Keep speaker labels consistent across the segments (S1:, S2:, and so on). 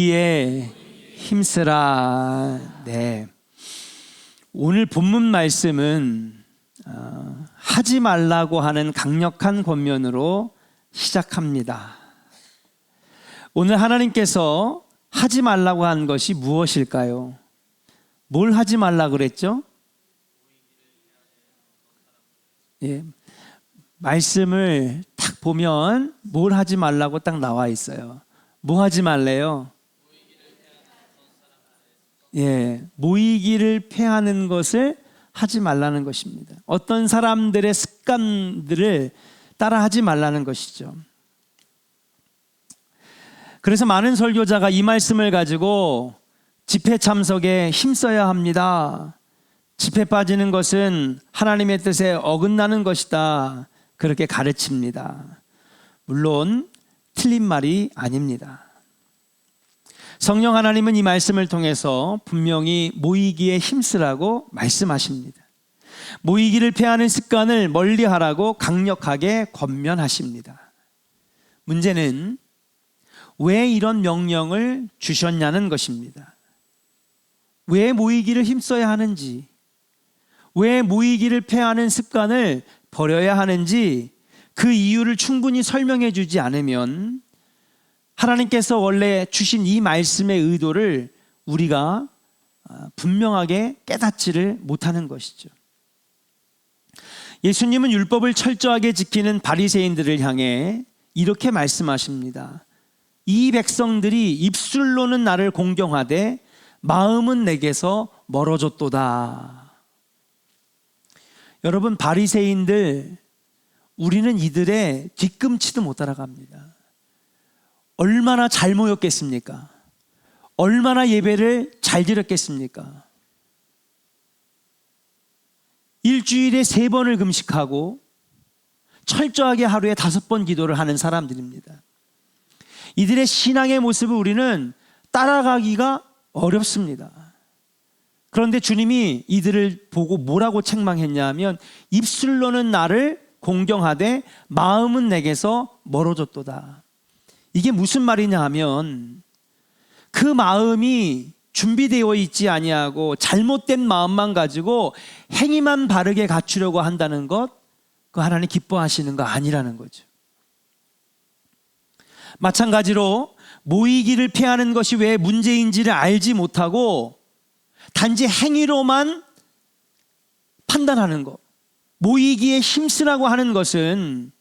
S1: 이에 힘쓰라. 네. 오늘 본문 말씀은 하지 말라고 하는 강력한 권면으로 시작합니다. 오늘 하나님께서 하지 말라고 한 것이 무엇일까요? 뭘 하지 말라 그랬죠? 예. 말씀을 딱 보면 뭘 하지 말라고 딱 나와 있어요. 뭐 하지 말래요? 예, 모이기를 패하는 것을 하지 말라는 것입니다. 어떤 사람들의 습관들을 따라 하지 말라는 것이죠. 그래서 많은 설교자가 이 말씀을 가지고 집회 참석에 힘써야 합니다. 집회 빠지는 것은 하나님의 뜻에 어긋나는 것이다. 그렇게 가르칩니다. 물론 틀린 말이 아닙니다. 성령 하나님은 이 말씀을 통해서 분명히 모이기에 힘쓰라고 말씀하십니다. 모이기를 패하는 습관을 멀리하라고 강력하게 권면하십니다. 문제는 왜 이런 명령을 주셨냐는 것입니다. 왜 모이기를 힘써야 하는지, 왜 모이기를 패하는 습관을 버려야 하는지 그 이유를 충분히 설명해 주지 않으면 하나님께서 원래 주신 이 말씀의 의도를 우리가 분명하게 깨닫지를 못하는 것이죠. 예수님은 율법을 철저하게 지키는 바리새인들을 향해 이렇게 말씀하십니다. 이 백성들이 입술로는 나를 공경하되 마음은 내게서 멀어졌도다. 여러분, 바리새인들, 우리는 이들의 뒤꿈치도 못 따라갑니다. 얼마나 잘 모였겠습니까? 얼마나 예배를 잘 드렸겠습니까? 일주일에 3번을 금식하고 철저하게 하루에 5번 기도를 하는 사람들입니다. 이들의 신앙의 모습을 우리는 따라가기가 어렵습니다. 그런데 주님이 이들을 보고 뭐라고 책망했냐 하면 입술로는 나를 공경하되 마음은 내게서 멀어졌도다. 이게 무슨 말이냐 하면 그 마음이 준비되어 있지 아니하고 잘못된 마음만 가지고 행위만 바르게 갖추려고 한다는 것, 그 하나님 기뻐하시는 거 아니라는 거죠. 마찬가지로 모이기를 피하는 것이 왜 문제인지를 알지 못하고 단지 행위로만 판단하는 것, 모이기에 힘쓰라고 하는 것은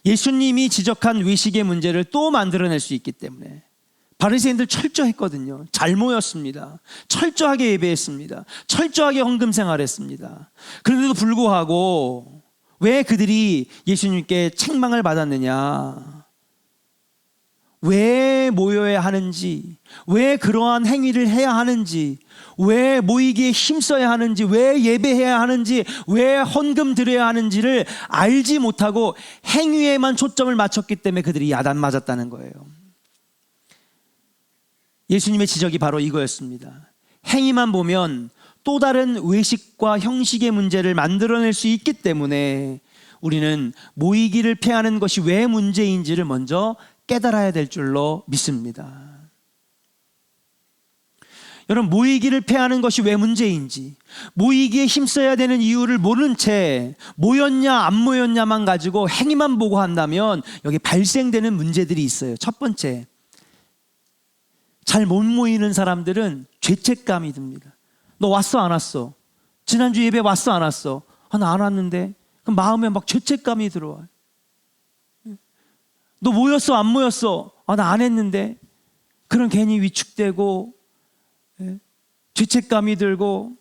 S1: 예수님이 지적한 외식의 문제를 또 만들어낼 수 있기 때문에 바리새인들 철저했거든요. 잘 모였습니다. 철저하게 예배했습니다. 철저하게 헌금 생활했습니다. 그런데도 불구하고 왜 그들이 예수님께 책망을 받았느냐? 왜 모여야 하는지, 왜 그러한 행위를 해야 하는지, 왜 모이기에 힘써야 하는지, 왜 예배해야 하는지, 왜 헌금 드려야 하는지를 알지 못하고 행위에만 초점을 맞췄기 때문에 그들이 야단 맞았다는 거예요. 예수님의 지적이 바로 이거였습니다. 행위만 보면 또 다른 외식과 형식의 문제를 만들어낼 수 있기 때문에 우리는 모이기를 피하는 것이 왜 문제인지를 먼저 깨달아야 될 줄로 믿습니다. 여러분, 모이기를 패하는 것이 왜 문제인지, 모이기에 힘써야 되는 이유를 모른 채 모였냐 안 모였냐만 가지고 행위만 보고 한다면 여기 발생되는 문제들이 있어요. 첫 번째, 잘 못 모이는 사람들은 죄책감이 듭니다. 너 왔어 안 왔어? 지난주 예배 왔어 안 왔어? 나 안 왔는데. 그럼 마음에 막 죄책감이 들어와요. 너 모였어 안 모였어? 나 안 했는데. 그런 괜히 위축되고 죄책감이 들고,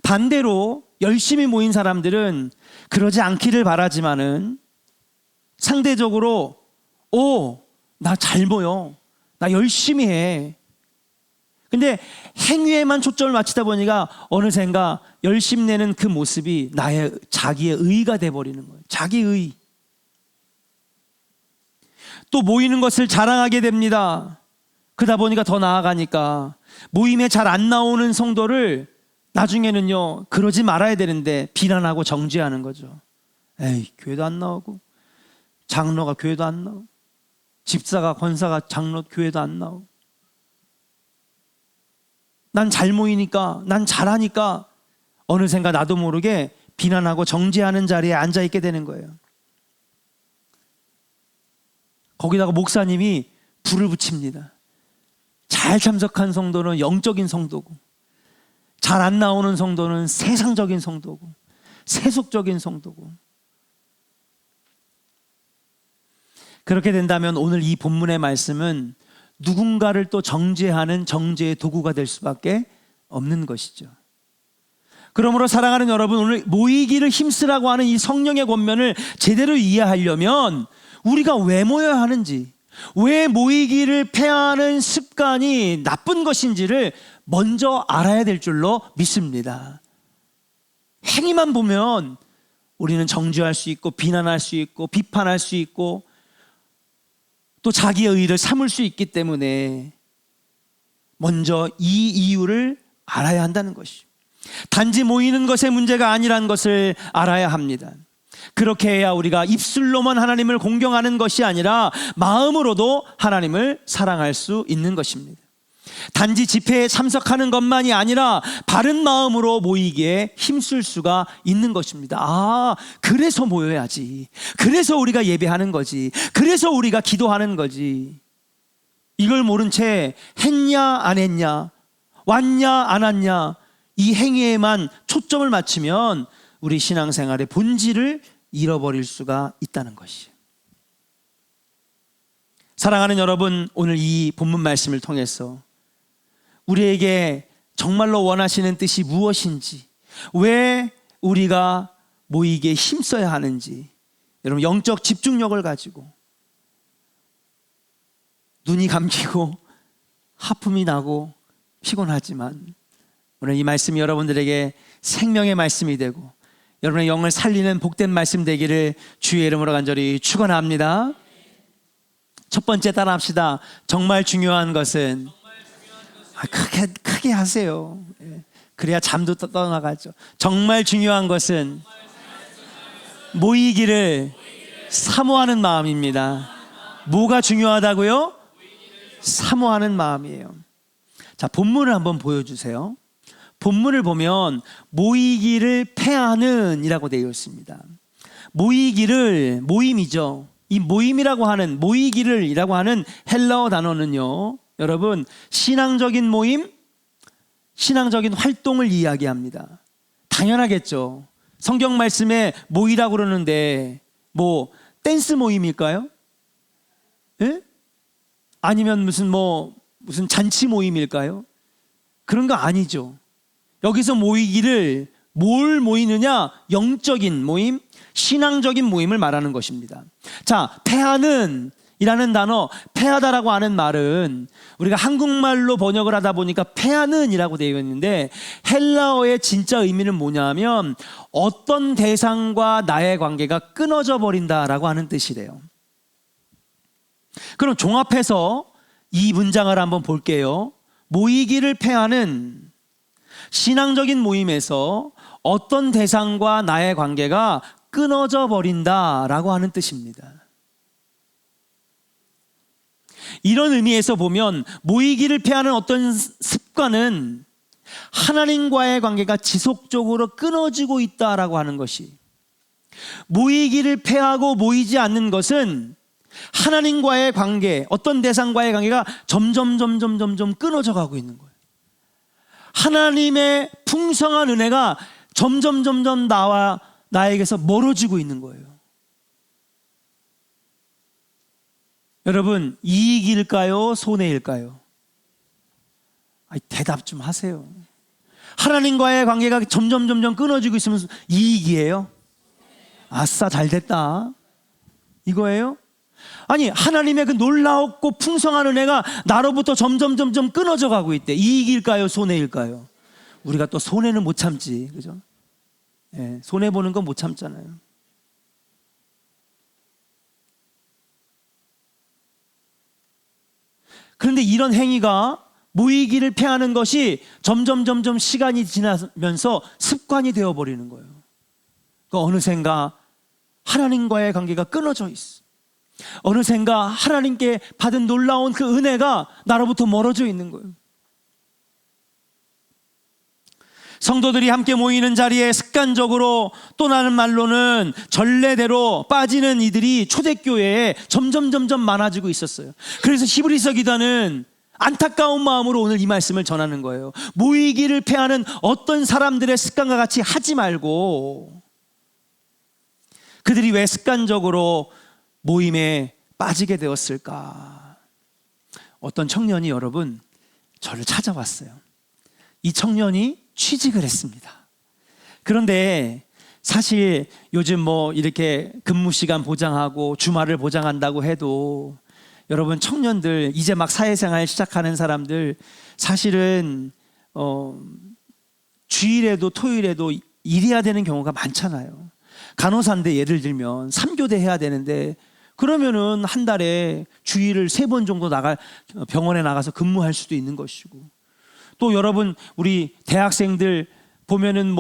S1: 반대로 열심히 모인 사람들은 그러지 않기를 바라지만은 상대적으로 나 잘 모여, 나 열심히 해. 근데 행위에만 초점을 맞추다 보니까 어느샌가 열심 내는 그 모습이 자기의 의가 돼버리는 거예요. 자기의. 또 모이는 것을 자랑하게 됩니다. 그러다 보니까 더 나아가니까 모임에 잘 안 나오는 성도를 나중에는요, 그러지 말아야 되는데 비난하고 정죄하는 거죠. 에이, 교회도 안 나오고, 장로가 교회도 안 나오고, 집사가 권사가 장로 교회도 안 나오고, 난 잘 모이니까, 난 잘하니까 어느샌가 나도 모르게 비난하고 정죄하는 자리에 앉아있게 되는 거예요. 거기다가 목사님이 불을 붙입니다. 잘 참석한 성도는 영적인 성도고, 잘 안 나오는 성도는 세상적인 성도고, 세속적인 성도고. 그렇게 된다면 오늘 이 본문의 말씀은 누군가를 또 정죄하는 정죄의 도구가 될 수밖에 없는 것이죠. 그러므로 사랑하는 여러분, 오늘 모이기를 힘쓰라고 하는 이 성령의 권면을 제대로 이해하려면 우리가 왜 모여야 하는지, 왜 모이기를 폐하는 습관이 나쁜 것인지를 먼저 알아야 될 줄로 믿습니다. 행위만 보면 우리는 정죄할 수 있고, 비난할 수 있고, 비판할 수 있고, 또 자기의 의의를 삼을 수 있기 때문에 먼저 이 이유를 알아야 한다는 것이죠. 단지 모이는 것의 문제가 아니라는 것을 알아야 합니다. 그렇게 해야 우리가 입술로만 하나님을 공경하는 것이 아니라 마음으로도 하나님을 사랑할 수 있는 것입니다. 단지 집회에 참석하는 것만이 아니라 바른 마음으로 모이기에 힘쓸 수가 있는 것입니다. 아, 그래서 모여야지. 그래서 우리가 예배하는 거지. 그래서 우리가 기도하는 거지. 이걸 모른 채 했냐 안 했냐, 왔냐 안 왔냐, 이 행위에만 초점을 맞추면 우리 신앙생활의 본질을 잃어버릴 수가 있다는 것이에요. 사랑하는 여러분, 오늘 이 본문 말씀을 통해서 우리에게 정말로 원하시는 뜻이 무엇인지, 왜 우리가 모이기에 힘써야 하는지, 여러분 영적 집중력을 가지고 눈이 감기고 하품이 나고 피곤하지만 오늘 이 말씀이 여러분들에게 생명의 말씀이 되고 여러분의 영을 살리는 복된 말씀 되기를 주의 이름으로 간절히 축원합니다. 첫 번째 따라합시다. 정말 중요한 것은, 크게 하세요. 그래야 잠도 떠나가죠. 정말 중요한 것은 모이기를 사모하는 마음입니다. 뭐가 중요하다고요? 사모하는 마음이에요. 자, 본문을 한번 보여주세요. 본문을 보면 모이기를 폐하는 이라고 되어 있습니다. 모이기를, 모임이죠. 이 모임이라고 하는, 모이기를 이라고 하는 헬라어 단어는요, 여러분 신앙적인 모임, 신앙적인 활동을 이야기합니다. 당연하겠죠. 성경 말씀에 모이라고 그러는데 뭐 댄스 모임일까요? 예? 아니면 무슨 잔치 모임일까요? 그런 거 아니죠. 여기서 모이기를 뭘 모이느냐? 영적인 모임, 신앙적인 모임을 말하는 것입니다. 자, 폐하는 이라는 단어, 폐하다라고 하는 말은 우리가 한국말로 번역을 하다 보니까 폐하는 이라고 되어 있는데 헬라어의 진짜 의미는 뭐냐면 어떤 대상과 나의 관계가 끊어져 버린다라고 하는 뜻이래요. 그럼 종합해서 이 문장을 한번 볼게요. 모이기를 폐하는 신앙적인 모임에서 어떤 대상과 나의 관계가 끊어져 버린다라고 하는 뜻입니다. 이런 의미에서 보면 모이기를 폐하는 어떤 습관은 하나님과의 관계가 지속적으로 끊어지고 있다라고 하는 것이, 모이기를 폐하고 모이지 않는 것은 하나님과의 관계, 어떤 대상과의 관계가 점점 끊어져 가고 있는 거예요. 하나님의 풍성한 은혜가 점점 나에게서 멀어지고 있는 거예요. 여러분, 이익일까요? 손해일까요? 대답 좀 하세요. 하나님과의 관계가 점점 끊어지고 있으면 이익이에요? 아싸, 잘 됐다, 이거예요? 아니, 하나님의 그 놀라웠고 풍성한 은혜가 나로부터 점점 끊어져 가고 있대. 이익일까요? 손해일까요? 우리가 또 손해는 못 참지, 그죠? 예, 손해 보는 건 못 참잖아요. 그런데 이런 행위가, 모이기를 폐하는 것이 점점 시간이 지나면서 습관이 되어버리는 거예요. 그 어느샌가 하나님과의 관계가 끊어져 있어. 어느샌가 하나님께 받은 놀라운 그 은혜가 나로부터 멀어져 있는 거예요. 성도들이 함께 모이는 자리에 습관적으로 또 다른 말로는 전례대로 빠지는 이들이 초대교회에 점점 많아지고 있었어요. 그래서 히브리서 기자는 안타까운 마음으로 오늘 이 말씀을 전하는 거예요. 모이기를 패하는 어떤 사람들의 습관과 같이 하지 말고, 그들이 왜 습관적으로 모임에 빠지게 되었을까? 어떤 청년이 여러분 저를 찾아왔어요. 이 청년이 취직을 했습니다. 그런데 사실 요즘 뭐 이렇게 근무 시간 보장하고 주말을 보장한다고 해도 여러분, 청년들 이제 막 사회생활 시작하는 사람들 사실은 주일에도 토요일에도 일해야 되는 경우가 많잖아요. 간호사인데 예를 들면 3교대 해야 되는데 그러면은 한 달에 주일을 3번 정도 병원에 나가서 근무할 수도 있는 것이고, 또 여러분 우리 대학생들 보면은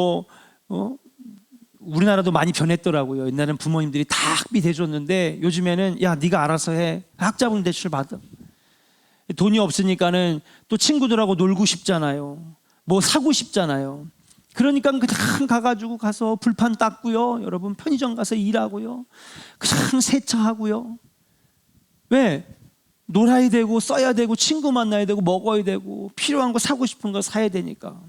S1: 우리나라도 많이 변했더라고요. 옛날에는 부모님들이 다 학비 대줬는데 요즘에는 야 네가 알아서 해, 학자금 대출 받아. 돈이 없으니까는 또 친구들하고 놀고 싶잖아요. 뭐 사고 싶잖아요. 그러니까 그냥 가서 불판 닦고요, 여러분 편의점 가서 일하고요, 그냥 세차하고요. 왜? 놀아야 되고 써야 되고 친구 만나야 되고 먹어야 되고 필요한 거 사고 싶은 거 사야 되니까.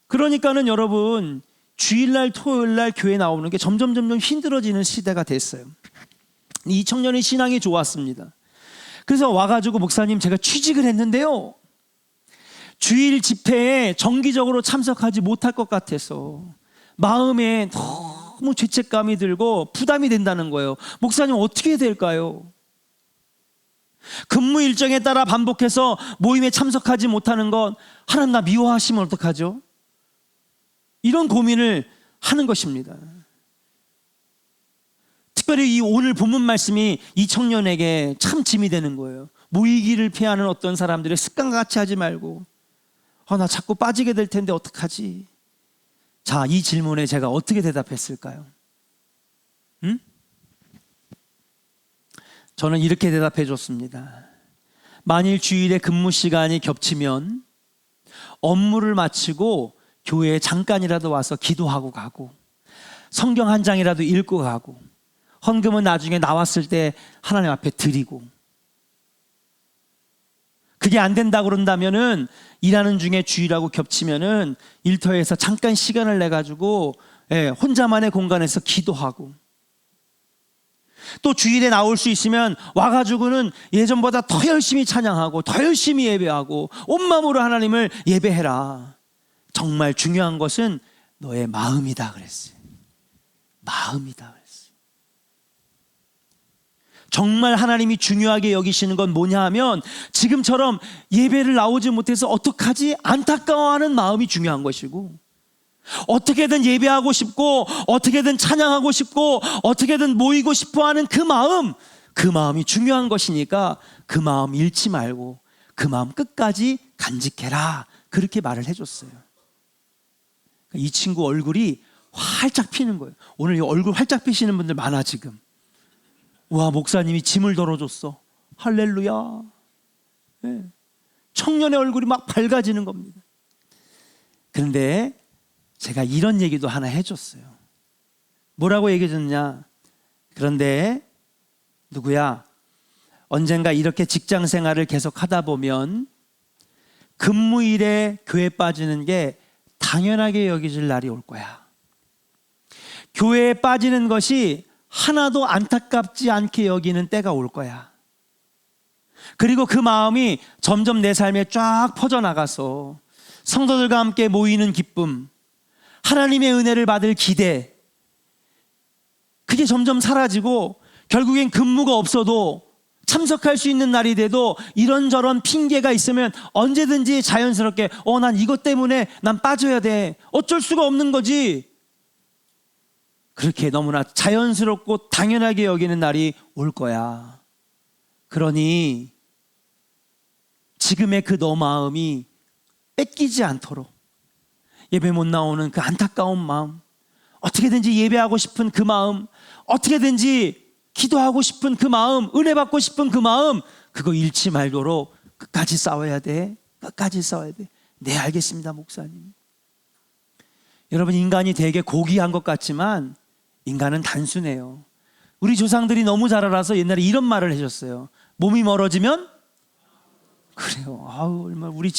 S1: 그러니까는 여러분 주일날 토요일날 교회 나오는 게 점점 힘들어지는 시대가 됐어요. 이 청년의 신앙이 좋았습니다. 그래서 와가지고 목사님 제가 취직을 했는데요, 주일 집회에 정기적으로 참석하지 못할 것 같아서 마음에 너무 죄책감이 들고 부담이 된다는 거예요. 목사님 어떻게 해야 될까요? 근무 일정에 따라 반복해서 모임에 참석하지 못하는 것 하나님 나 미워하시면 어떡하죠? 이런 고민을 하는 것입니다. 특별히 이 오늘 본문 말씀이 이 청년에게 참 짐이 되는 거예요. 모이기를 피하는 어떤 사람들의 습관과 같이 하지 말고 나 자꾸 빠지게 될 텐데 어떡하지? 자, 이 질문에 제가 어떻게 대답했을까요? 저는 이렇게 대답해 줬습니다. 만일 주일에 근무 시간이 겹치면 업무를 마치고 교회에 잠깐이라도 와서 기도하고 가고 성경 한 장이라도 읽고 가고 헌금은 나중에 나왔을 때 하나님 앞에 드리고, 그게 안 된다 그런다면은 일하는 중에 주일하고 겹치면은 일터에서 잠깐 시간을 내 가지고 혼자만의 공간에서 기도하고, 또 주일에 나올 수 있으면 와가지고는 예전보다 더 열심히 찬양하고 더 열심히 예배하고 온 마음으로 하나님을 예배해라. 정말 중요한 것은 너의 마음이다 그랬어요. 마음이다 그랬어요. 정말 하나님이 중요하게 여기시는 건 뭐냐 하면 지금처럼 예배를 나오지 못해서 어떡하지? 안타까워하는 마음이 중요한 것이고, 어떻게든 예배하고 싶고 어떻게든 찬양하고 싶고 어떻게든 모이고 싶어하는 그 마음이 중요한 것이니까 그 마음 잃지 말고 그 마음 끝까지 간직해라, 그렇게 말을 해줬어요. 이 친구 얼굴이 활짝 피는 거예요. 오늘 이 얼굴 활짝 피시는 분들 많아 지금. 와, 목사님이 짐을 덜어줬어. 할렐루야. 네. 청년의 얼굴이 막 밝아지는 겁니다. 그런데 제가 이런 얘기도 하나 해줬어요. 뭐라고 얘기해줬냐? 그런데 누구야, 언젠가 이렇게 직장 생활을 계속 하다 보면 근무일에 교회 빠지는 게 당연하게 여겨질 날이 올 거야. 교회에 빠지는 것이 하나도 안타깝지 않게 여기는 때가 올 거야. 그리고 그 마음이 점점 내 삶에 쫙 퍼져나가서 성도들과 함께 모이는 기쁨, 하나님의 은혜를 받을 기대, 그게 점점 사라지고 결국엔 근무가 없어도 참석할 수 있는 날이 돼도 이런저런 핑계가 있으면 언제든지 자연스럽게 난 이것 때문에 난 빠져야 돼, 어쩔 수가 없는 거지, 그렇게 너무나 자연스럽고 당연하게 여기는 날이 올 거야. 그러니 지금의 그 너 마음이 뺏기지 않도록, 예배 못 나오는 그 안타까운 마음, 어떻게든지 예배하고 싶은 그 마음, 어떻게든지 기도하고 싶은 그 마음, 은혜 받고 싶은 그 마음, 그거 잃지 말도록 끝까지 싸워야 돼. 끝까지 싸워야 돼. 네, 알겠습니다 목사님. 여러분, 인간이 되게 고귀한 것 같지만 인간은 단순해요. 우리 조상들이 너무 잘 알아서 옛날에 이런 말을 해줬어요. 몸이 멀어지면 그래요. 아우, 얼마나 우리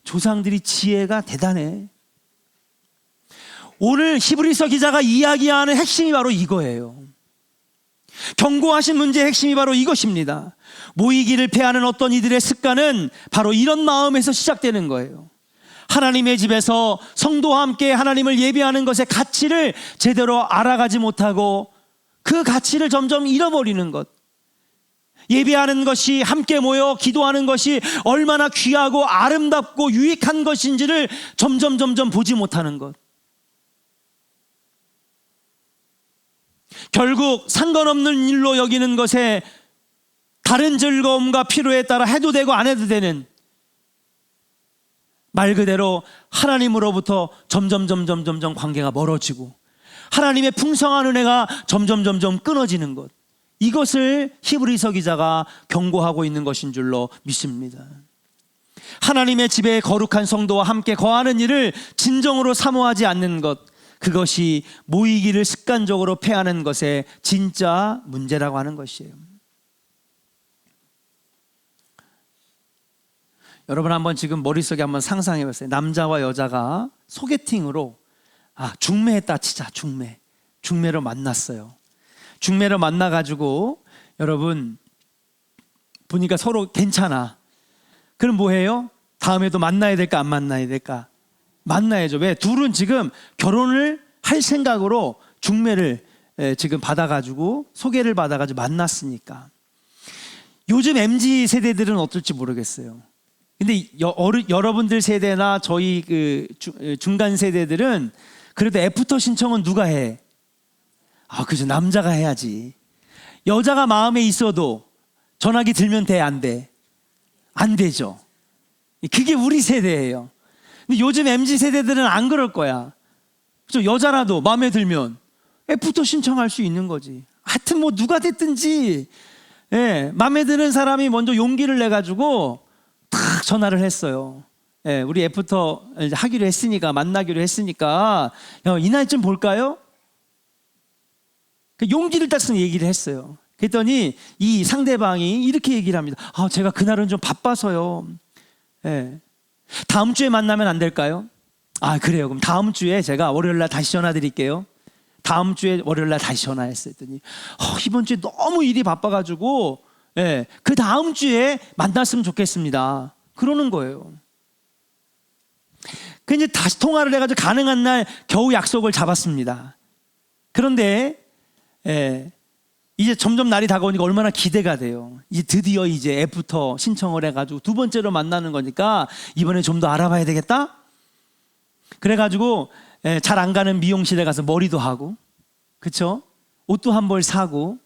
S1: 조상들이 지혜가 대단해. 오늘 히브리서 기자가 이야기하는 핵심이 바로 이거예요. 경고하신 문제의 핵심이 바로 이것입니다. 모이기를 패하는 어떤 이들의 습관은 바로 이런 마음에서 시작되는 거예요. 하나님의 집에서 성도와 함께 하나님을 예배하는 것의 가치를 제대로 알아가지 못하고 그 가치를 점점 잃어버리는 것. 예배하는 것이, 함께 모여 기도하는 것이 얼마나 귀하고 아름답고 유익한 것인지를 점점 보지 못하는 것. 결국 상관없는 일로 여기는 것에 다른 즐거움과 필요에 따라 해도 되고 안 해도 되는, 말 그대로 하나님으로부터 점점 관계가 멀어지고 하나님의 풍성한 은혜가 점점 끊어지는 것. 이것을 히브리서 기자가 경고하고 있는 것인 줄로 믿습니다. 하나님의 집에 거룩한 성도와 함께 거하는 일을 진정으로 사모하지 않는 것, 그것이 모이기를 습관적으로 패하는 것의 진짜 문제라고 하는 것이에요. 여러분, 한번 지금 머릿속에 한번 상상해 보세요. 남자와 여자가 소개팅으로 중매했다 치자. 중매로 만났어요. 중매로 만나가지고 여러분 보니까 서로 괜찮아. 그럼 뭐해요? 다음에도 만나야 될까 안 만나야 될까? 만나야죠. 왜? 둘은 지금 결혼을 할 생각으로 중매를 지금 받아가지고, 소개를 받아가지고 만났으니까. 요즘 MZ 세대들은 어떨지 모르겠어요. 근데 여러분들 세대나 저희 중간 세대들은 그래도 애프터 신청은 누가 해? 그죠. 남자가 해야지. 여자가 마음에 있어도 전화기 들면 돼, 안 돼? 안 되죠. 그게 우리 세대예요. 근데 요즘 MZ 세대들은 안 그럴 거야. 그죠? 여자라도 마음에 들면 애프터 신청할 수 있는 거지. 하여튼 뭐 누가 됐든지, 마음에 드는 사람이 먼저 용기를 내 가지고 탁 전화를 했어요. 우리 애프터 하기로 했으니까, 만나기로 했으니까 이날쯤 볼까요? 용기를 딱 쓰는 얘기를 했어요. 그랬더니 이 상대방이 이렇게 얘기를 합니다. 제가 그날은 좀 바빠서요. 다음 주에 만나면 안 될까요? 그래요. 그럼 다음 주에 제가 월요일날 다시 전화 드릴게요. 다음 주에 월요일날 다시 전화했어요. 했더니 이번 주에 너무 일이 바빠가지고 그 다음 주에 만났으면 좋겠습니다. 그러는 거예요. 이제 다시 통화를 해가지고 가능한 날 겨우 약속을 잡았습니다. 그런데 이제 점점 날이 다가오니까 얼마나 기대가 돼요. 이제 드디어 이제 애프터 신청을 해가지고 두 번째로 만나는 거니까 이번에 좀 더 알아봐야 되겠다. 그래가지고 잘 안 가는 미용실에 가서 머리도 하고, 그쵸? 옷도 한 벌 사고,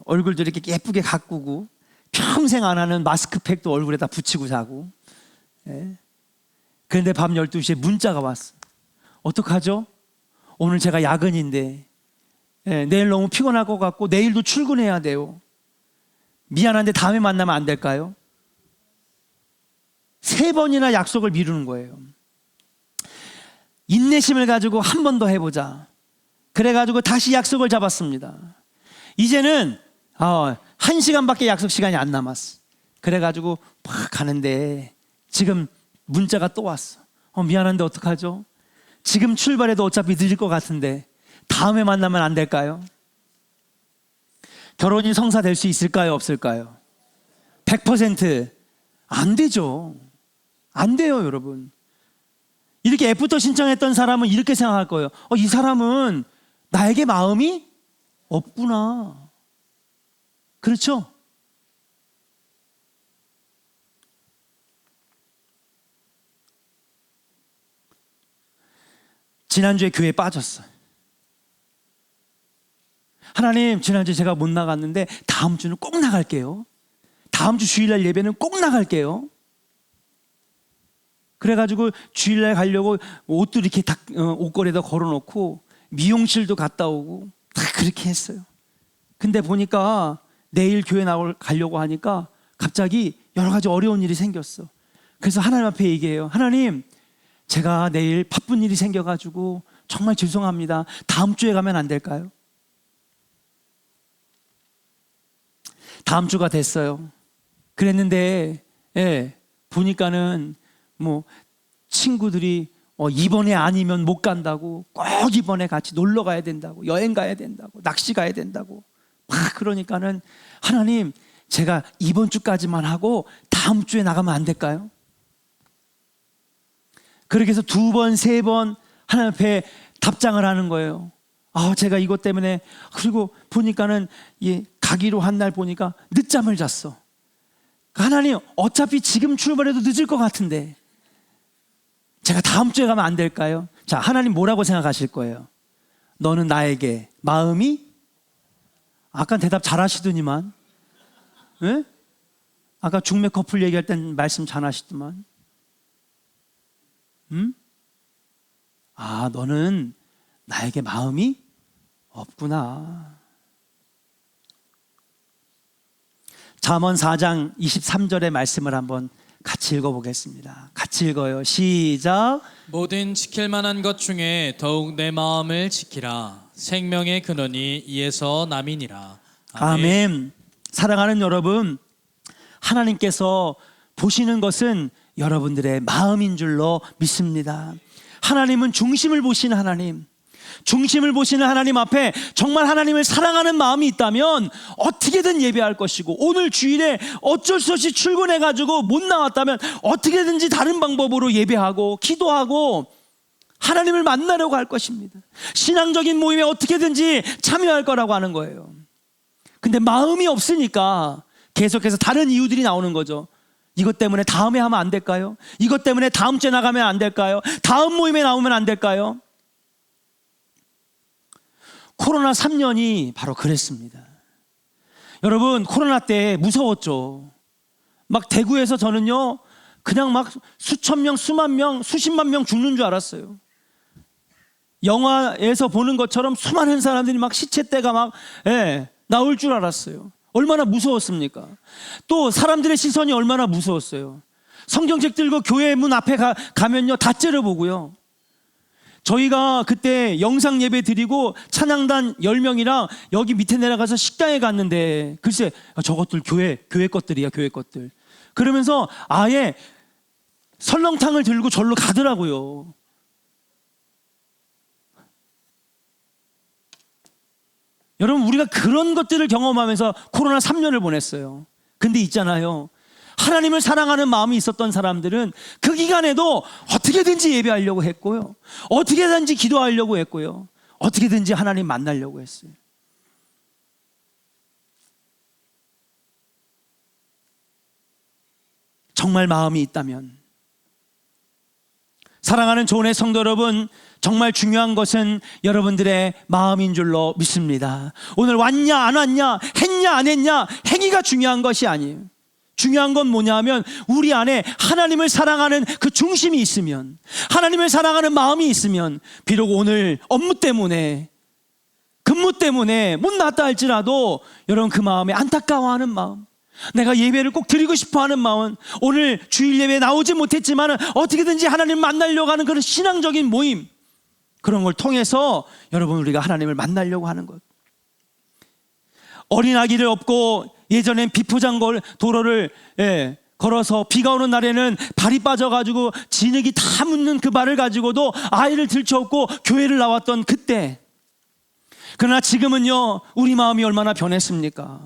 S1: 얼굴도 이렇게 예쁘게 가꾸고, 평생 안 하는 마스크팩도 얼굴에다 붙이고 자고. 그런데 밤 12시에 문자가 왔어. 어떡하죠? 오늘 제가 야근인데 내일 너무 피곤할 것 같고 내일도 출근해야 돼요. 미안한데 다음에 만나면 안 될까요? 3번이나 약속을 미루는 거예요. 인내심을 가지고 한 번 더 해보자. 그래가지고 다시 약속을 잡았습니다. 이제는 1시간밖에 약속 시간이 안 남았어. 그래가지고 막 가는데 지금 문자가 또 왔어. 미안한데 어떡하죠? 지금 출발해도 어차피 늦을 것 같은데 다음에 만나면 안 될까요? 결혼이 성사될 수 있을까요? 없을까요? 100% 안 되죠. 안 돼요, 여러분. 이렇게 애프터 신청했던 사람은 이렇게 생각할 거예요. 이 사람은 나에게 마음이 없구나. 그렇죠? 지난주에 교회에 빠졌어요. 하나님, 지난주에 제가 못 나갔는데 다음 주는 꼭 나갈게요. 다음 주 주일날 예배는 꼭 나갈게요. 그래가지고 주일날 가려고 옷도 이렇게 옷걸이에다 걸어놓고 미용실도 갔다 오고 다 그렇게 했어요. 근데 보니까 내일 교회 가려고 하니까 갑자기 여러 가지 어려운 일이 생겼어. 그래서 하나님 앞에 얘기해요. 하나님, 제가 내일 바쁜 일이 생겨가지고 정말 죄송합니다. 다음 주에 가면 안 될까요? 다음 주가 됐어요. 그랬는데 보니까는 뭐 친구들이 이번에 아니면 못 간다고, 꼭 이번에 같이 놀러 가야 된다고, 여행 가야 된다고, 낚시 가야 된다고 막 그러니까는 하나님, 제가 이번 주까지만 하고 다음 주에 나가면 안 될까요? 그렇게 해서 2번, 3번 하나님 앞에 답장을 하는 거예요. 제가 이것 때문에. 그리고 보니까는 가기로 한 날 보니까 늦잠을 잤어. 하나님, 어차피 지금 출발해도 늦을 것 같은데 제가 다음 주에 가면 안 될까요? 자, 하나님 뭐라고 생각하실 거예요? 너는 나에게 마음이? 아까 대답 잘하시더니만. 네? 아까 중매 커플 얘기할 땐 말씀 잘하시더만. 너는 나에게 마음이 없구나. 잠언 4장 23절의 말씀을 한번 같이 읽어보겠습니다. 같이 읽어요. 시작.
S2: 모든 지킬 만한 것 중에 더욱 내 마음을 지키라. 생명의 근원이 이에서 남이니라.
S1: 아멘. 사랑하는 여러분, 하나님께서 보시는 것은 여러분들의 마음인 줄로 믿습니다. 하나님은 중심을 보시는 하나님, 중심을 보시는 하나님 앞에 정말 하나님을 사랑하는 마음이 있다면 어떻게든 예배할 것이고, 오늘 주일에 어쩔 수 없이 출근해가지고 못 나왔다면 어떻게든지 다른 방법으로 예배하고 기도하고 하나님을 만나려고 할 것입니다. 신앙적인 모임에 어떻게든지 참여할 거라고 하는 거예요. 근데 마음이 없으니까 계속해서 다른 이유들이 나오는 거죠. 이것 때문에 다음에 하면 안 될까요? 이것 때문에 다음 주에 나가면 안 될까요? 다음 모임에 나오면 안 될까요? 코로나 3년이 바로 그랬습니다. 여러분, 코로나 때 무서웠죠. 막 대구에서 저는요, 그냥 막 수천 명, 수만 명, 수십만 명 죽는 줄 알았어요. 영화에서 보는 것처럼 수많은 사람들이 막 시체떼가 막 나올 줄 알았어요. 얼마나 무서웠습니까? 또 사람들의 시선이 얼마나 무서웠어요. 성경책 들고 교회 문 앞에 가면요, 다 째려보고요. 저희가 그때 영상 예배 드리고 찬양단 10명이랑 여기 밑에 내려가서 식당에 갔는데, 글쎄 저것들 교회 것들이야, 교회 것들. 그러면서 아예 설렁탕을 들고 절로 가더라고요. 여러분, 우리가 그런 것들을 경험하면서 코로나 3년을 보냈어요. 근데 있잖아요, 하나님을 사랑하는 마음이 있었던 사람들은 그 기간에도 어떻게든지 예배하려고 했고요, 어떻게든지 기도하려고 했고요, 어떻게든지 하나님 만나려고 했어요. 정말 마음이 있다면, 사랑하는 조은의 성도 여러분, 정말 중요한 것은 여러분들의 마음인 줄로 믿습니다. 오늘 왔냐 안 왔냐, 했냐 안 했냐, 행위가 중요한 것이 아니에요. 중요한 건 뭐냐 하면, 우리 안에 하나님을 사랑하는 그 중심이 있으면, 하나님을 사랑하는 마음이 있으면, 비록 오늘 업무 때문에, 근무 때문에 못 나왔다 할지라도 여러분 그 마음에 안타까워하는 마음, 내가 예배를 꼭 드리고 싶어하는 마음, 오늘 주일 예배에 나오지 못했지만 어떻게든지 하나님 만나려고 하는 그런 신앙적인 모임, 그런 걸 통해서 여러분 우리가 하나님을 만나려고 하는 것. 어린아기를 업고 예전엔 비포장 도로를 걸어서 비가 오는 날에는 발이 빠져가지고 진흙이 다 묻는 그 발을 가지고도 아이를 들쳐업고 교회를 나왔던 그때. 그러나 지금은요, 우리 마음이 얼마나 변했습니까?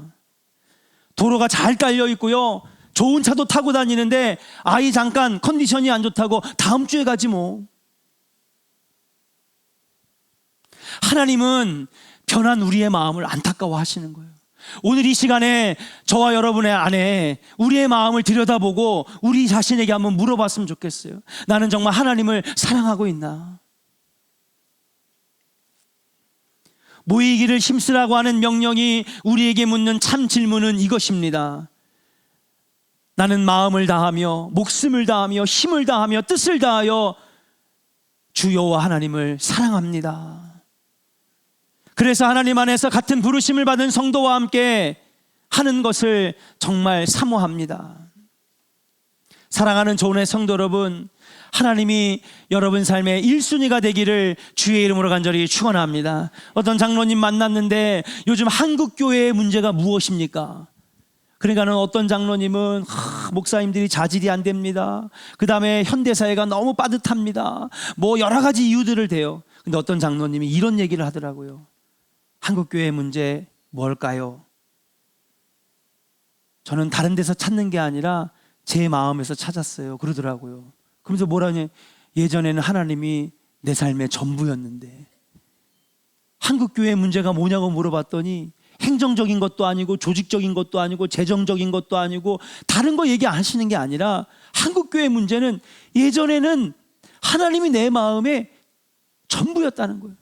S1: 도로가 잘 깔려 있고요, 좋은 차도 타고 다니는데 아이 잠깐 컨디션이 안 좋다고 다음 주에 가지 뭐. 하나님은 변한 우리의 마음을 안타까워 하시는 거예요. 오늘 이 시간에 저와 여러분의 안에 우리의 마음을 들여다보고 우리 자신에게 한번 물어봤으면 좋겠어요. 나는 정말 하나님을 사랑하고 있나? 모이기를 힘쓰라고 하는 명령이 우리에게 묻는 참 질문은 이것입니다. 나는 마음을 다하며 목숨을 다하며 힘을 다하며 뜻을 다하여 주 여호와 하나님을 사랑합니다. 그래서 하나님 안에서 같은 부르심을 받은 성도와 함께 하는 것을 정말 사모합니다. 사랑하는 조은의 성도 여러분, 하나님이 여러분 삶의 1순위가 되기를 주의 이름으로 간절히 축원합니다. 어떤 장로님 만났는데 요즘 한국교회의 문제가 무엇입니까? 그러니까는 어떤 장로님은 목사님들이 자질이 안 됩니다. 그 다음에 현대사회가 너무 빠듯합니다. 뭐 여러 가지 이유들을 대요. 근데 어떤 장로님이 이런 얘기를 하더라고요. 한국교회의 문제 뭘까요? 저는 다른 데서 찾는 게 아니라 제 마음에서 찾았어요. 그러더라고요. 그러면서 뭐라냐, 예전에는 하나님이 내 삶의 전부였는데 한국교회의 문제가 뭐냐고 물어봤더니 행정적인 것도 아니고 조직적인 것도 아니고 재정적인 것도 아니고 다른 거 얘기 안 하시는 게 아니라 한국교회의 문제는 예전에는 하나님이 내 마음의 전부였다는 거예요.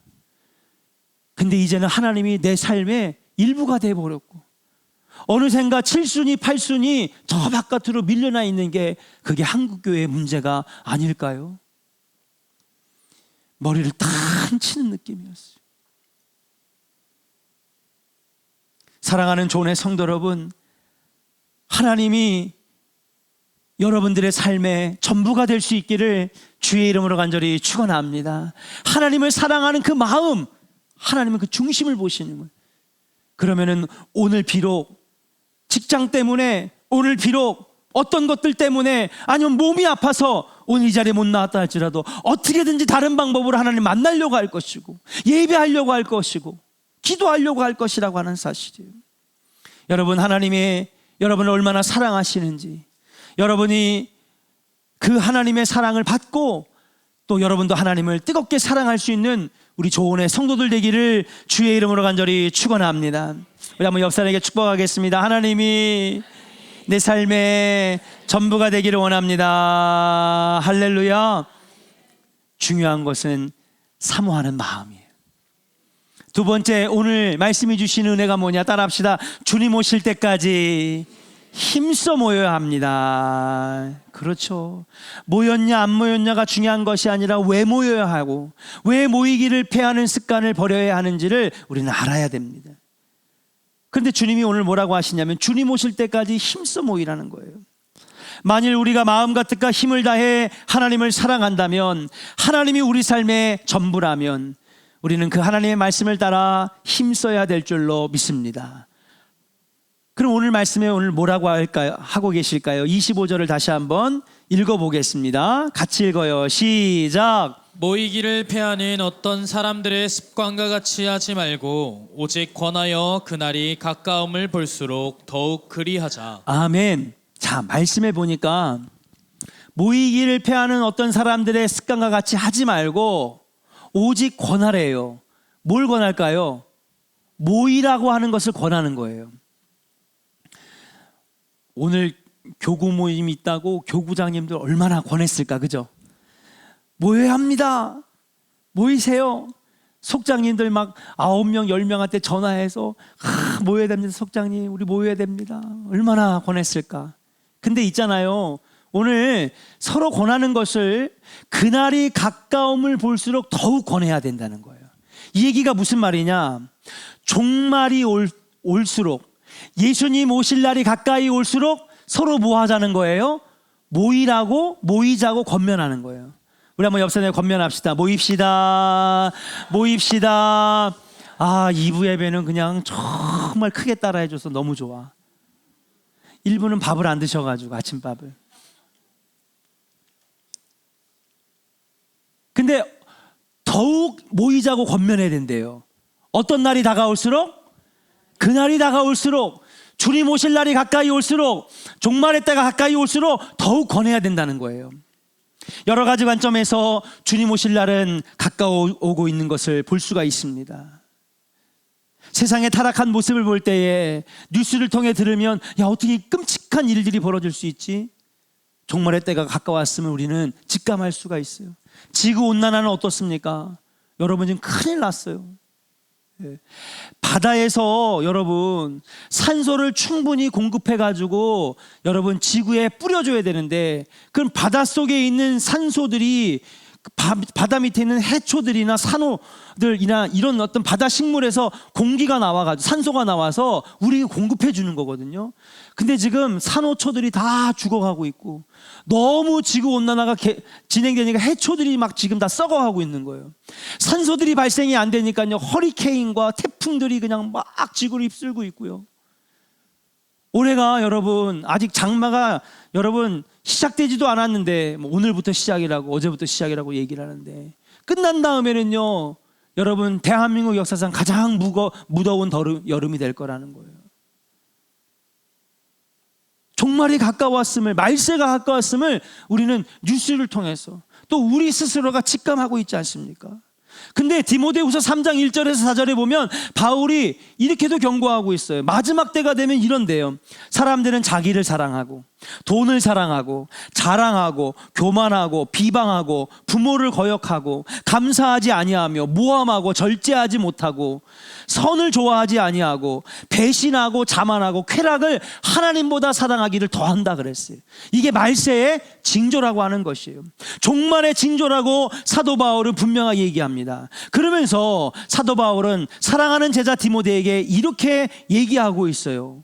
S1: 근데 이제는 하나님이 내 삶의 일부가 돼버렸고 어느샌가 7순위, 8순위 저 바깥으로 밀려나 있는 게 그게 한국교회의 문제가 아닐까요? 머리를 탁 치는 느낌이었어요. 사랑하는 조은의 성도 여러분, 하나님이 여러분들의 삶의 전부가 될 수 있기를 주의 이름으로 간절히 축원합니다. 하나님을 사랑하는 그 마음, 하나님은 그 중심을 보시는 거예요. 그러면은 오늘 비록 직장 때문에, 오늘 비록 어떤 것들 때문에, 아니면 몸이 아파서 오늘 이 자리에 못 나왔다 할지라도 어떻게든지 다른 방법으로 하나님 만나려고 할 것이고 예배하려고 할 것이고 기도하려고 할 것이라고 하는 사실이에요. 여러분, 하나님이 여러분을 얼마나 사랑하시는지, 여러분이 그 하나님의 사랑을 받고 또 여러분도 하나님을 뜨겁게 사랑할 수 있는 우리 조은의 성도들 되기를 주의 이름으로 간절히 축원합니다. 우리 한번 옆 사람에게 축복하겠습니다. 하나님이 내 삶의 전부가 되기를 원합니다. 할렐루야. 중요한 것은 사모하는 마음이에요. 두 번째, 오늘 말씀해 주신 은혜가 뭐냐, 따라합시다. 주님 오실 때까지 힘써 모여야 합니다. 그렇죠. 모였냐 안 모였냐가 중요한 것이 아니라 왜 모여야 하고 왜 모이기를 패하는 습관을 버려야 하는지를 우리는 알아야 됩니다. 그런데 주님이 오늘 뭐라고 하시냐면 주님 오실 때까지 힘써 모이라는 거예요. 만일 우리가 마음과 뜻과 힘을 다해 하나님을 사랑한다면, 하나님이 우리 삶의 전부라면 우리는 그 하나님의 말씀을 따라 힘써야 될 줄로 믿습니다. 그럼 오늘 말씀에 오늘 뭐라고 하고 계실까요? 25절을 다시 한번 읽어보겠습니다. 같이 읽어요. 시작.
S2: 모이기를 패하는 어떤 사람들의 습관과 같이 하지 말고 오직 권하여 그날이 가까움을 볼수록 더욱 그리하자.
S1: 아멘. 자, 말씀해 보니까 모이기를 패하는 어떤 사람들의 습관과 같이 하지 말고 오직 권하래요. 뭘 권할까요? 모이라고 하는 것을 권하는 거예요. 오늘 교구 모임이 있다고 교구장님들 얼마나 권했을까, 그죠? 모여야 합니다. 모이세요. 속장님들 막 9명, 10명한테 전화해서 모여야 됩니다. 속장님, 우리 모여야 됩니다. 얼마나 권했을까. 근데 있잖아요, 오늘 서로 권하는 것을 그날이 가까움을 볼수록 더욱 권해야 된다는 거예요. 이 얘기가 무슨 말이냐, 종말이 올수록, 예수님 오실 날이 가까이 올수록 서로 뭐 하자는 거예요? 모이자고 권면하는 거예요. 우리 한번 옆 사람에 권면합시다. 모입시다. 모입시다. 아, 2부 예배는 그냥 정말 크게 따라해줘서 너무 좋아. 1부는 밥을 안 드셔가지고, 아침밥을. 근데 더욱 모이자고 권면해야 된대요. 어떤 날이 다가올수록? 그날이 다가올수록, 주님 오실 날이 가까이 올수록, 종말의 때가 가까이 올수록 더욱 권해야 된다는 거예요. 여러 가지 관점에서 주님 오실 날은 가까워오고 있는 것을 볼 수가 있습니다. 세상의 타락한 모습을 볼 때에 뉴스를 통해 들으면, 야, 어떻게 끔찍한 일들이 벌어질 수 있지? 종말의 때가 가까웠으면 우리는 직감할 수가 있어요. 지구온난화는 어떻습니까? 여러분, 지금 큰일 났어요. 바다에서 여러분 산소를 충분히 공급해 가지고 여러분 지구에 뿌려줘야 되는데, 그럼 바닷속에 있는 산소들이 바다 밑에 있는 해초들이나 산호들이나 이런 어떤 바다 식물에서 공기가 나와가지고 산소가 나와서 우리에게 공급해 주는 거거든요. 근데 지금 산호초들이 다 죽어가고 있고 너무 지구온난화가 진행되니까 해초들이 막 지금 다 썩어가고 있는 거예요. 산소들이 발생이 안 되니까요, 허리케인과 태풍들이 그냥 막 지구를 휩쓸고 있고요. 올해가 여러분 아직 장마가 여러분 시작되지도 않았는데 오늘부터 시작이라고 어제부터 시작이라고 얘기를 하는데, 끝난 다음에는요 여러분 대한민국 역사상 가장 무더운 여름이 될 거라는 거예요. 종말이 가까웠음을, 말세가 가까웠음을 우리는 뉴스를 통해서 또 우리 스스로가 직감하고 있지 않습니까? 근데 디모데후서 3장 1절에서 4절에 보면 바울이 이렇게도 경고하고 있어요. 마지막 때가 되면 이런데요. 사람들은 자기를 사랑하고 돈을 사랑하고 자랑하고 교만하고 비방하고 부모를 거역하고 감사하지 아니하며 모함하고 절제하지 못하고 선을 좋아하지 아니하고 배신하고 자만하고 쾌락을 하나님보다 사랑하기를 더한다 그랬어요. 이게 말세의 징조라고 하는 것이에요. 종말의 징조라고 사도 바울은 분명하게 얘기합니다. 그러면서 사도 바울은 사랑하는 제자 디모데에게 이렇게 얘기하고 있어요.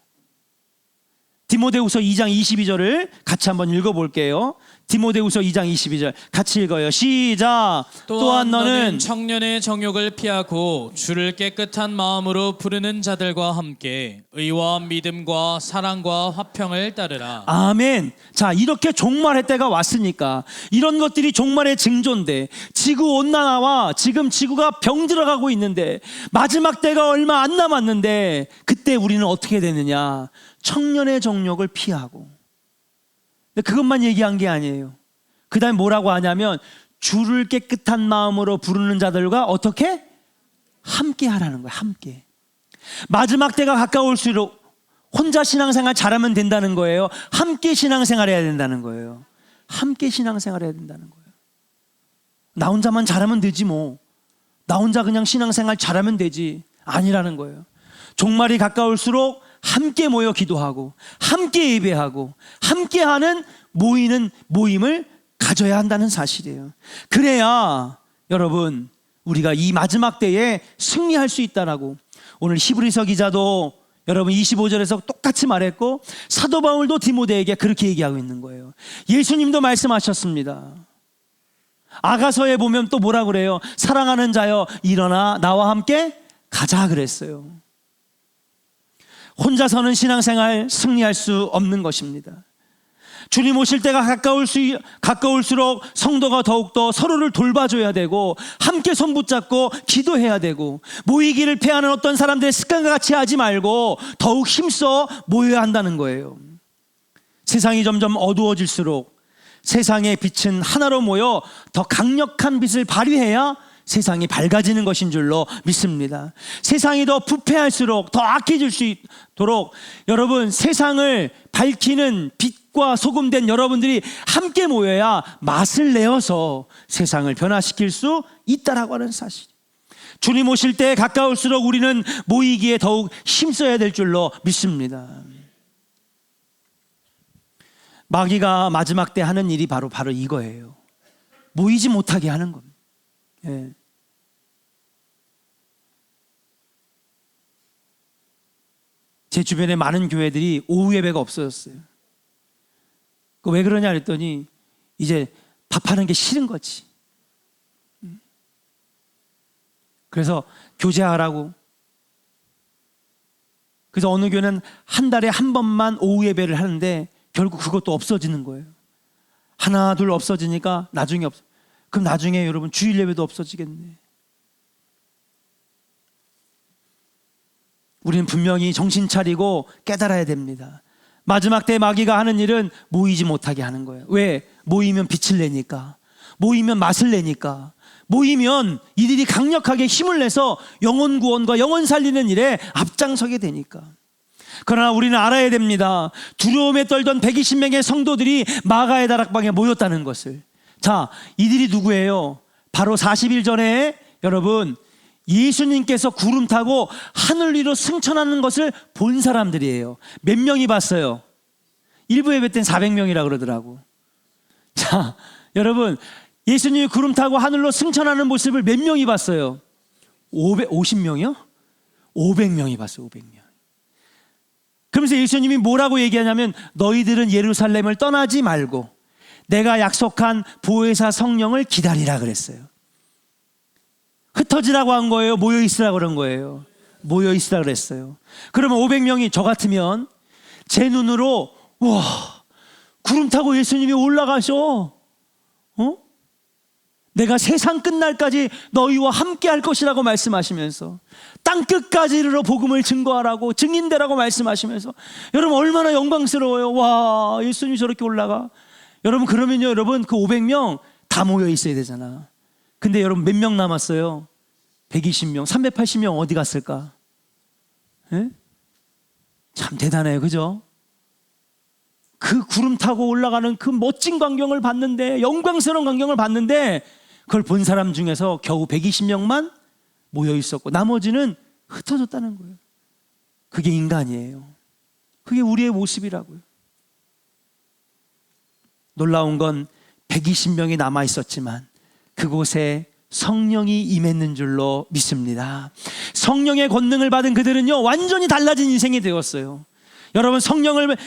S1: 디모데후서 2장 22절을 같이 한번 읽어볼게요. 디모데후서 2장 22절 같이 읽어요. 시작.
S2: 또한 너는 청년의 정욕을 피하고 주를 깨끗한 마음으로 부르는 자들과 함께 의와 믿음과 사랑과 화평을 따르라.
S1: 아멘. 자, 이렇게 종말의 때가 왔으니까 이런 것들이 종말의 징조인데, 지구온난화와 지금 지구가 병들어가고 있는데 마지막 때가 얼마 안 남았는데, 그때 우리는 어떻게 되느냐? 청년의 정욕을 피하고. 근데 그것만 얘기한 게 아니에요. 그 다음에 뭐라고 하냐면 주를 깨끗한 마음으로 부르는 자들과 어떻게? 함께 하라는 거예요. 함께. 마지막 때가 가까울수록 혼자 신앙생활 잘하면 된다는 거예요? 함께 신앙생활 해야 된다는 거예요? 함께 신앙생활 해야 된다는 거예요. 나 혼자만 잘하면 되지 뭐. 나 혼자 그냥 신앙생활 잘하면 되지. 아니라는 거예요. 종말이 가까울수록 함께 모여 기도하고 함께 예배하고 함께하는 모임을 가져야 한다는 사실이에요. 그래야 여러분 우리가 이 마지막 때에 승리할 수 있다라고 오늘 히브리서 기자도 여러분 25절에서 똑같이 말했고, 사도 바울도 디모데에게 그렇게 얘기하고 있는 거예요. 예수님도 말씀하셨습니다. 아가서에 보면 또 뭐라 그래요? 사랑하는 자여 일어나 나와 함께 가자 그랬어요. 혼자서는 신앙생활 승리할 수 없는 것입니다. 주님 오실 때가 가까울수록 성도가 더욱더 서로를 돌봐줘야 되고 함께 손 붙잡고 기도해야 되고, 모이기를 패하는 어떤 사람들의 습관과 같이 하지 말고 더욱 힘써 모여야 한다는 거예요. 세상이 점점 어두워질수록 세상의 빛은 하나로 모여 더 강력한 빛을 발휘해야 세상이 밝아지는 것인 줄로 믿습니다. 세상이 더 부패할수록 더 악해질 수 있도록 여러분 세상을 밝히는 빛과 소금된 여러분들이 함께 모여야 맛을 내어서 세상을 변화시킬 수 있다라고 하는 사실. 주님 오실 때 가까울수록 우리는 모이기에 더욱 힘써야 될 줄로 믿습니다. 마귀가 마지막 때 하는 일이 바로 이거예요. 모이지 못하게 하는 겁니다. 예. 제 주변에 많은 교회들이 오후 예배가 없어졌어요. 왜 그러냐 그랬더니 이제 밥하는 게 싫은 거지. 그래서 교제하라고. 그래서 어느 교회는 한 달에 한 번만 오후 예배를 하는데 결국 그것도 없어지는 거예요. 하나 둘 없어지니까 나중에 그럼 나중에 여러분 주일 예배도 없어지겠네. 우리는 분명히 정신 차리고 깨달아야 됩니다. 마지막 때 마귀가 하는 일은 모이지 못하게 하는 거예요. 왜? 모이면 빛을 내니까, 모이면 맛을 내니까, 모이면 이들이 강력하게 힘을 내서 영혼 구원과 영혼 살리는 일에 앞장서게 되니까. 그러나 우리는 알아야 됩니다. 두려움에 떨던 120명의 성도들이 마가의 다락방에 모였다는 것을. 자, 이들이 누구예요? 바로 40일 전에 여러분 예수님께서 구름 타고 하늘 위로 승천하는 것을 본 사람들이에요. 몇 명이 봤어요? 일부 예배 때는 400명이라 그러더라고. 자, 여러분 예수님이 구름 타고 하늘로 승천하는 모습을 몇 명이 봤어요? 50명이요? 500명이 봤어요. 500명. 그러면서 예수님이 뭐라고 얘기하냐면 너희들은 예루살렘을 떠나지 말고 내가 약속한 보혜사 성령을 기다리라 그랬어요. 흩어지라고 한 거예요? 모여 있으라고 그런 거예요? 모여 있으라 그랬어요. 그러면 500명이 저 같으면 제 눈으로 와, 구름 타고 예수님이 올라가셔. 내가 세상 끝날까지 너희와 함께 할 것이라고 말씀하시면서 땅 끝까지 이르러 복음을 증거하라고 증인되라고 말씀하시면서 여러분 얼마나 영광스러워요. 와, 예수님이 저렇게 올라가. 여러분 그러면요, 여러분 그 500명 다 모여 있어야 되잖아. 근데 여러분 몇 명 남았어요? 120명, 380명 어디 갔을까? 예? 참 대단해요, 그죠? 그 구름 타고 올라가는 그 멋진 광경을 봤는데, 영광스러운 광경을 봤는데 그걸 본 사람 중에서 겨우 120명만 모여 있었고 나머지는 흩어졌다는 거예요. 그게 인간이에요. 그게 우리의 모습이라고요. 놀라운 건 120명이 남아 있었지만 그곳에 성령이 임했는 줄로 믿습니다. 성령의 권능을 받은 그들은요, 완전히 달라진 인생이 되었어요. 여러분 성령의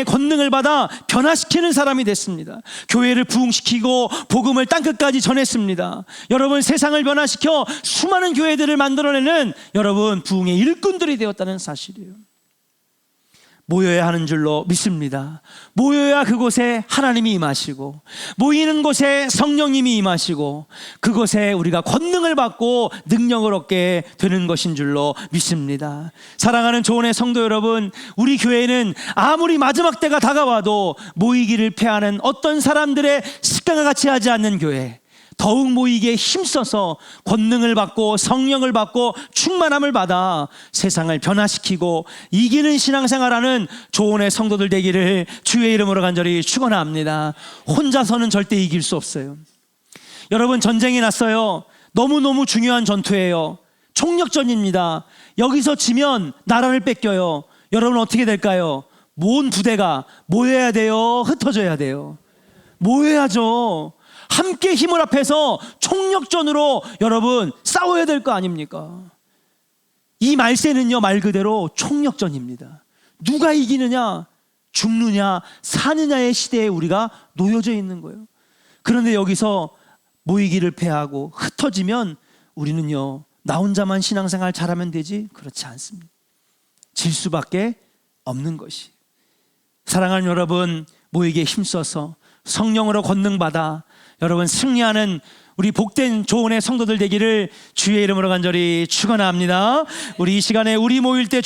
S1: 권능을 받아 변화시키는 사람이 됐습니다. 교회를 부흥시키고 복음을 땅끝까지 전했습니다. 여러분 세상을 변화시켜 수많은 교회들을 만들어내는 여러분 부흥의 일꾼들이 되었다는 사실이에요. 모여야 하는 줄로 믿습니다. 모여야 그곳에 하나님이 임하시고 모이는 곳에 성령님이 임하시고 그곳에 우리가 권능을 받고 능력을 얻게 되는 것인 줄로 믿습니다. 사랑하는 조은의 성도 여러분, 우리 교회는 아무리 마지막 때가 다가와도 모이기를 패하는 어떤 사람들의 습관과 같이 하지 않는 교회, 더욱 모이기에 힘써서 권능을 받고 성령을 받고 충만함을 받아 세상을 변화시키고 이기는 신앙생활하는 조언의 성도들 되기를 주의 이름으로 간절히 축원합니다. 혼자서는 절대 이길 수 없어요. 여러분 전쟁이 났어요. 너무너무 중요한 전투예요. 총력전입니다. 여기서 지면 나라를 뺏겨요. 여러분 어떻게 될까요? 모은 부대가 모여야 돼요? 흩어져야 돼요? 모여야죠. 함께 힘을 합해서 총력전으로 여러분 싸워야 될 거 아닙니까? 이 말세는요, 말 그대로 총력전입니다. 누가 이기느냐, 죽느냐, 사느냐의 시대에 우리가 놓여져 있는 거예요. 그런데 여기서 모이기를 패하고 흩어지면 우리는요, 나 혼자만 신앙생활 잘하면 되지? 그렇지 않습니다. 질 수밖에 없는 것이. 사랑하는 여러분, 모이기에 힘써서 성령으로 권능받아 여러분 승리하는 우리 복된 조언의 성도들 되기를 주의 이름으로 간절히 축원합니다. 우리 이 시간에 우리 모일 때